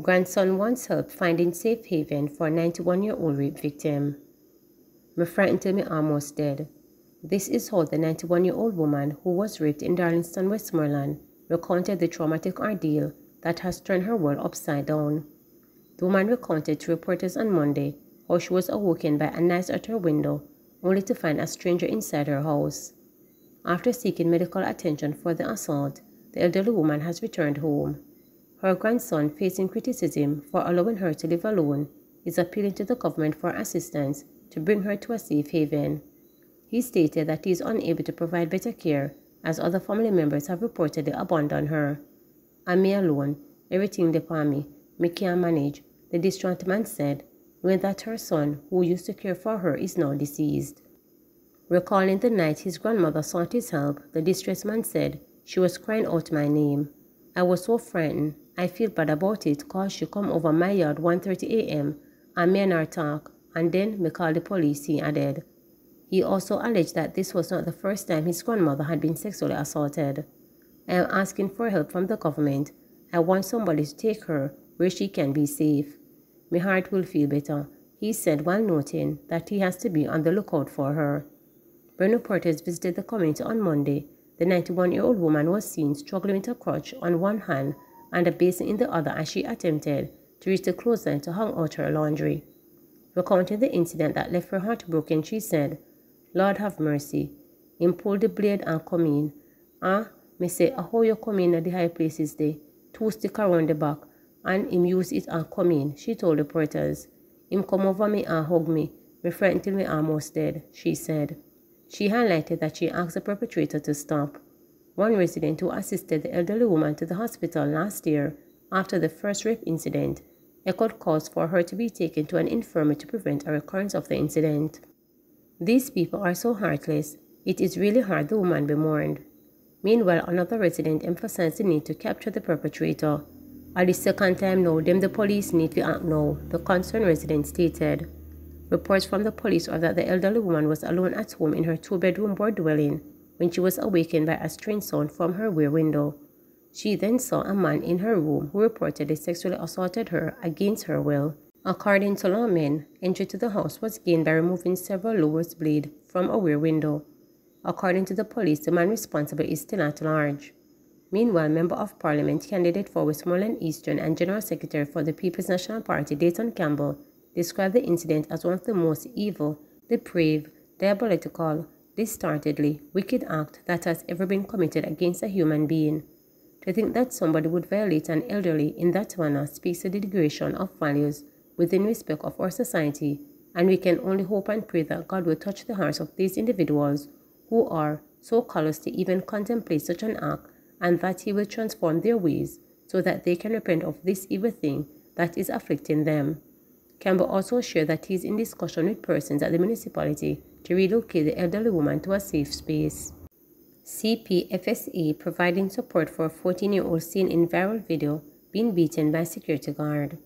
Grandson wants help finding safe haven for 91-year-old rape victim. Me frightened till me almost dead. This is how the 91-year-old woman who was raped in Darlington, Westmoreland, recounted the traumatic ordeal that has turned her world upside down. The woman recounted to reporters on Monday how she was awoken by a noise at her window, only to find a stranger inside her house. After seeking medical attention for the assault, the elderly woman has returned home. Her grandson, facing criticism for allowing her to live alone, is appealing to the government for assistance to bring her to a safe haven. He stated that he is unable to provide better care as other family members have reportedly abandoned her. "And me alone, everything depend on me can't manage," the distraught man said, knowing that her son, who used to care for her, is now deceased. Recalling the night his grandmother sought his help, the distressed man said, "She was crying out my name. I was so frightened. I feel bad about it cause she come over my yard 1:30 a.m. and me and her talk, and then me call the police," he added. He also alleged that this was not the first time his grandmother had been sexually assaulted. "I am asking for help from the government. I want somebody to take her where she can be safe. My heart will feel better," he said while noting that he has to be on the lookout for her. When reporters visited the community on Monday, the 91-year-old woman was seen struggling with a crutch on one hand and a basin in the other as she attempted to reach the clothesline to hang out her laundry. Recounting the incident that left her heartbroken, she said, "Lord have mercy. Him pull the blade and come in. Me say, how you come in at the high places there? 2 stick around the back, and him use it and come in," she told reporters. "Him come over me and hug me frightened till me almost dead," she said. She highlighted that she asked the perpetrator to stop. One resident who assisted the elderly woman to the hospital last year after the first rape incident echoed calls for her to be taken to an infirmary to prevent a recurrence of the incident. "These people are so heartless. It is really hard the woman bemoaned." Meanwhile, another resident emphasized the need to capture the perpetrator. "At the second time now, them the police need to act now," the concerned resident stated. Reports from the police are that the elderly woman was alone at home in her 2-bedroom board dwelling when she was awakened by a strange sound from her rear window. She then saw a man in her room who reportedly sexually assaulted her against her will. According to lawmen, entry to the house was gained by removing several lower's blades from a rear window. According to the police, the man responsible is still at large. Meanwhile, Member of Parliament, candidate for Westmoreland Eastern and General Secretary for the People's National Party, Dayton Campbell, described the incident as one of the most evil, depraved, diabolical, distortedly wicked act that has ever been committed against a human being. To think that somebody would violate an elderly in that manner speaks to the degradation of values within respect of our society, and we can only hope and pray that God will touch the hearts of these individuals who are so callous to even contemplate such an act, and that He will transform their ways so that they can repent of this evil thing that is afflicting them. Campbell also shared that he is in discussion with persons at the municipality to relocate the elderly woman to a safe space. CPFSA providing support for a 14-year-old seen in viral video being beaten by a security guard.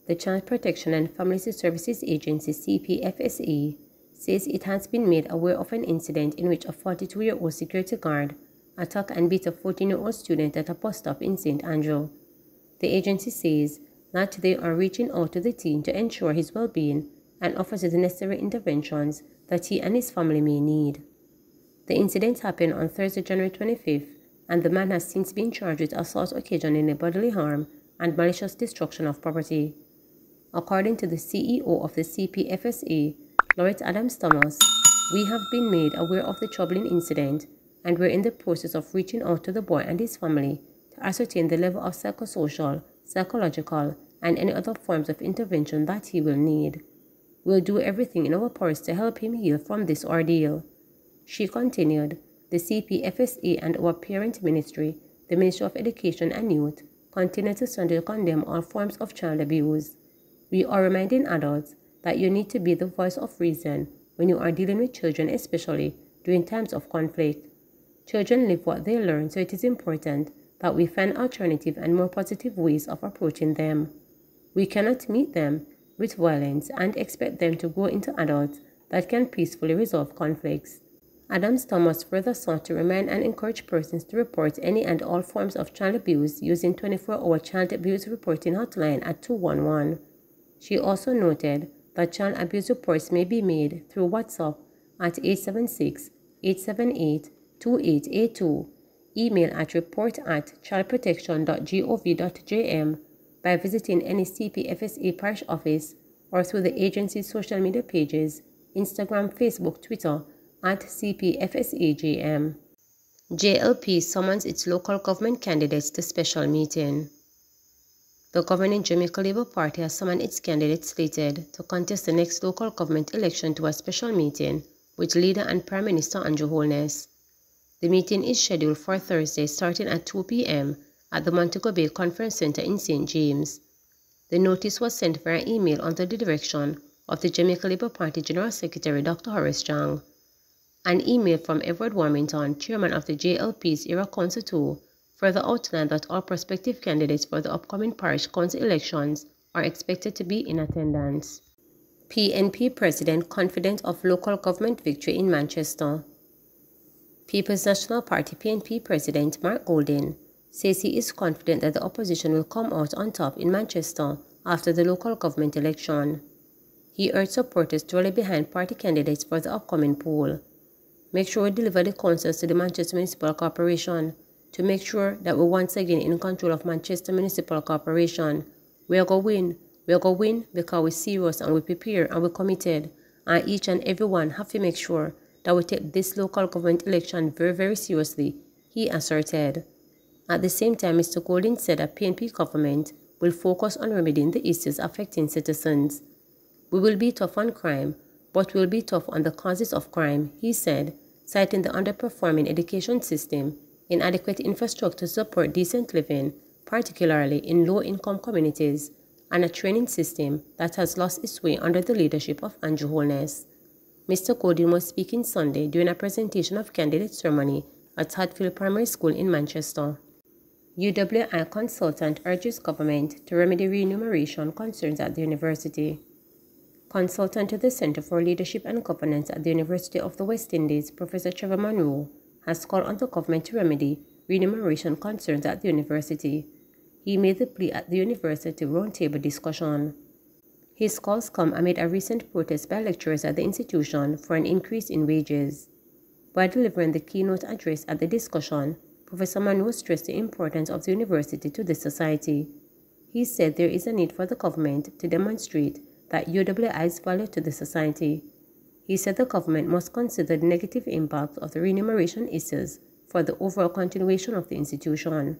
The Child Protection and Family Services Agency CPFSA says it has been made aware of an incident in which a 42-year-old security guard attacked and beat a 14-year-old student at a bus stop in St. Andrew. The agency says that they are reaching out to the teen to ensure his well-being and offers the necessary interventions that he and his family may need. The incident happened on Thursday, January 25th, and the man has since been charged with assault occasioning bodily harm and malicious destruction of property. According to the CEO of the CPFSA, Lawrence Adams Thomas, "We have been made aware of the troubling incident, and we're in the process of reaching out to the boy and his family to ascertain the level of psychosocial, psychological, and any other forms of intervention that he will need. We'll do everything in our powers to help him heal from this ordeal." She continued, "The CPFSA and our parent ministry, the Ministry of Education and Youth, continue to strongly condemn all forms of child abuse. We are reminding adults that you need to be the voice of reason when you are dealing with children, especially during times of conflict. Children live what they learn, so it is important that we find alternative and more positive ways of approaching them. We cannot meet them with violence and expect them to grow into adults that can peacefully resolve conflicts. Adams Thomas further sought to remind and encourage persons to report any and all forms of child abuse using 24-hour child abuse reporting hotline at 211. She also noted that child abuse reports may be made through WhatsApp at 876-878-2882, email at report@childprotection.gov.jm, by visiting any CPFSA parish office, or through the agency's social media pages, Instagram, Facebook, Twitter, at CPFSAJM. JLP summons its local government candidates to special meeting. The governing Jamaica Labour Party has summoned its candidates slated to contest the next local government election to a special meeting with leader and Prime Minister Andrew Holness. The meeting is scheduled for Thursday starting at 2 p.m. at the Montego Bay Conference Centre in St. James. The notice was sent via email under the direction of the Jamaica Labour Party General Secretary Dr. Horace Jang. An email from Edward Warmington, chairman of the JLP's Era Council 2, further outlined that all prospective candidates for the upcoming parish council elections are expected to be in attendance. PNP President confident of local government victory in Manchester. People's National Party PNP President Mark Golding says he is confident that the opposition will come out on top in Manchester after the local government election. He urged supporters to rally behind party candidates for the upcoming poll. Make sure we deliver the councils to the Manchester Municipal Corporation to make sure that we're once again in control of Manchester Municipal Corporation. We are going to win. We are going to win because we're serious and we're prepared and we're committed. And each and every one have to make sure that we take this local government election very, very seriously, he asserted. At the same time, Mr. Golding said that PNP government will focus on remedying the issues affecting citizens. We will be tough on crime, but we will be tough on the causes of crime, he said, citing the underperforming education system, inadequate infrastructure to support decent living, particularly in low-income communities, and a training system that has lost its way under the leadership of Andrew Holness. Mr. Golding was speaking Sunday during a presentation of candidate ceremony at Hatfield Primary School in Manchester. UWI consultant urges government to remedy remuneration concerns at the university. Consultant to the Center for Leadership and Governance at the University of the West Indies, Professor Trevor Monroe, has called on the government to remedy remuneration concerns at the university. He made the plea at the university roundtable discussion. His calls come amid a recent protest by lecturers at the institution for an increase in wages. While delivering the keynote address at the discussion, Professor Monroe stressed the importance of the university to the society. He said there is a need for the government to demonstrate that UWI is value to the society. He said the government must consider the negative impact of the remuneration issues for the overall continuation of the institution.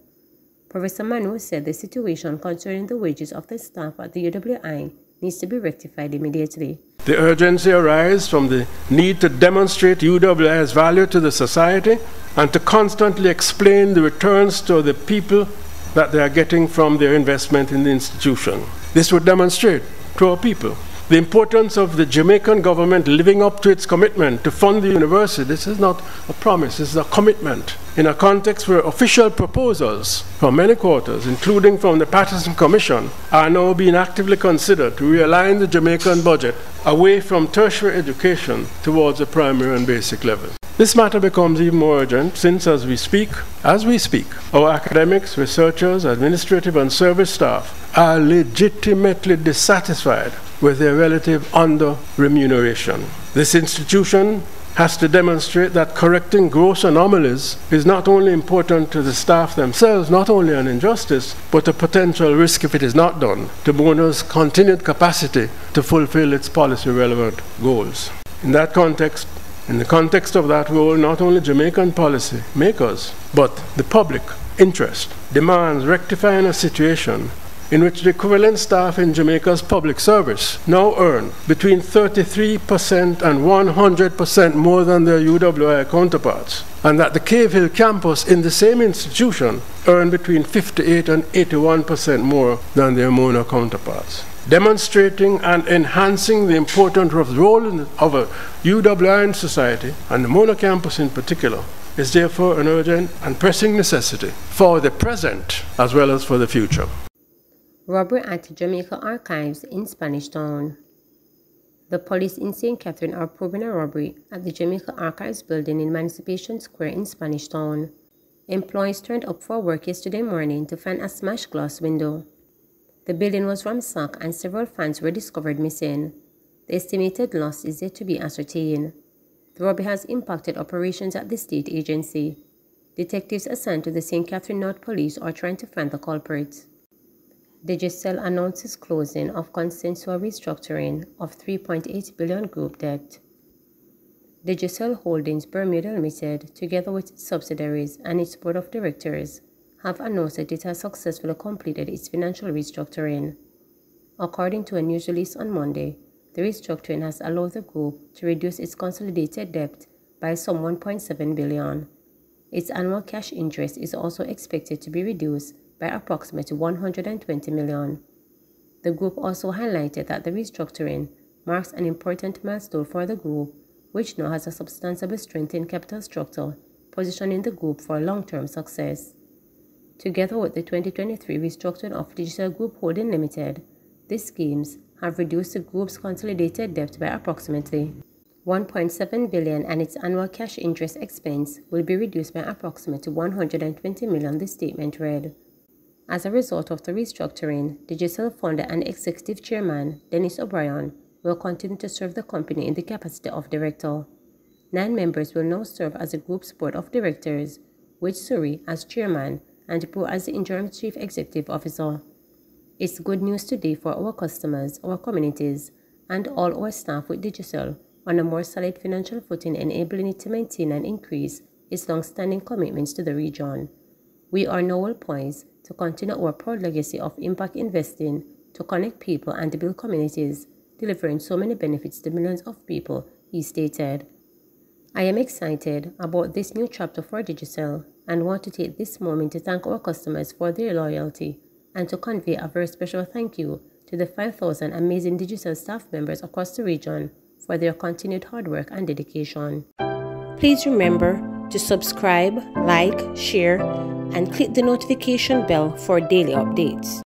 Professor Monroe said the situation concerning the wages of the staff at the UWI needs to be rectified immediately. The urgency arises from the need to demonstrate UWI's value to the society and to constantly explain the returns to the people that they are getting from their investment in the institution. This would demonstrate to our people the importance of the Jamaican government living up to its commitment to fund the university. This is not a promise, this is a commitment. In a context where official proposals from many quarters, including from the Patterson Commission, are now being actively considered to realign the Jamaican budget away from tertiary education towards the primary and basic level. This matter becomes even more urgent since as we speak, our academics, researchers, administrative and service staff are legitimately dissatisfied with their relative under-remuneration. This institution has to demonstrate that correcting gross anomalies is not only important to the staff themselves, not only an injustice, but a potential risk if it is not done to Mona's continued capacity to fulfill its policy-relevant goals. In that context, in the context of that role, not only Jamaican policy makers, but the public interest demands rectifying a situation in which the equivalent staff in Jamaica's public service now earn between 33% and 100% more than their UWI counterparts, and that the Cave Hill campus in the same institution earn between 58% and 81% more than their Mona counterparts. Demonstrating and enhancing the important role of a UWI in society, and the Mona campus in particular, is therefore an urgent and pressing necessity for the present as well as for the future. Robbery at Jamaica Archives in Spanish Town. The police in St. Catherine are probing a robbery at the Jamaica Archives building in Emancipation Square in Spanish Town. Employees turned up for work yesterday morning to find a smashed glass window. The building was ransacked and several fans were discovered missing. The estimated loss is yet to be ascertained. The robbery has impacted operations at the state agency. Detectives assigned to the St. Catherine North Police are trying to find the culprits. Digicel announces closing of consensual restructuring of $3.8 billion group debt. Digicel Holdings Bermuda Limited, together with its subsidiaries and its board of directors, have announced that it has successfully completed its financial restructuring. According to a news release on Monday, the restructuring has allowed the group to reduce its consolidated debt by some $1.7 billion. Its annual cash interest is also expected to be reduced by approximately $120 million. The group also highlighted that the restructuring marks an important milestone for the group, which now has a substantially strengthened capital structure, positioning the group for long-term success. Together with the 2023 restructuring of Digicel Group Holding Limited, these schemes have reduced the group's consolidated debt by approximately $1.7 billion, and its annual cash interest expense will be reduced by approximately $120 million, the statement read. As a result of the restructuring, Digicel founder and executive chairman Dennis O'Brien will continue to serve the company in the capacity of director. 9 members will now serve as the group's board of directors, with Suri as chairman and Bro as the interim chief executive officer. It's good news today for our customers, our communities, and all our staff, with Digicel on a more solid financial footing, enabling it to maintain and increase its long-standing commitments to the region. We are now well poised to continue our proud legacy of impact investing to connect people and to build communities, delivering so many benefits to millions of people, he stated. I am excited about this new chapter for Digicel and want to take this moment to thank our customers for their loyalty and to convey a very special thank you to the 5,000 amazing Digicel staff members across the region for their continued hard work and dedication. Please remember to subscribe, like, share, and click the notification bell for daily updates.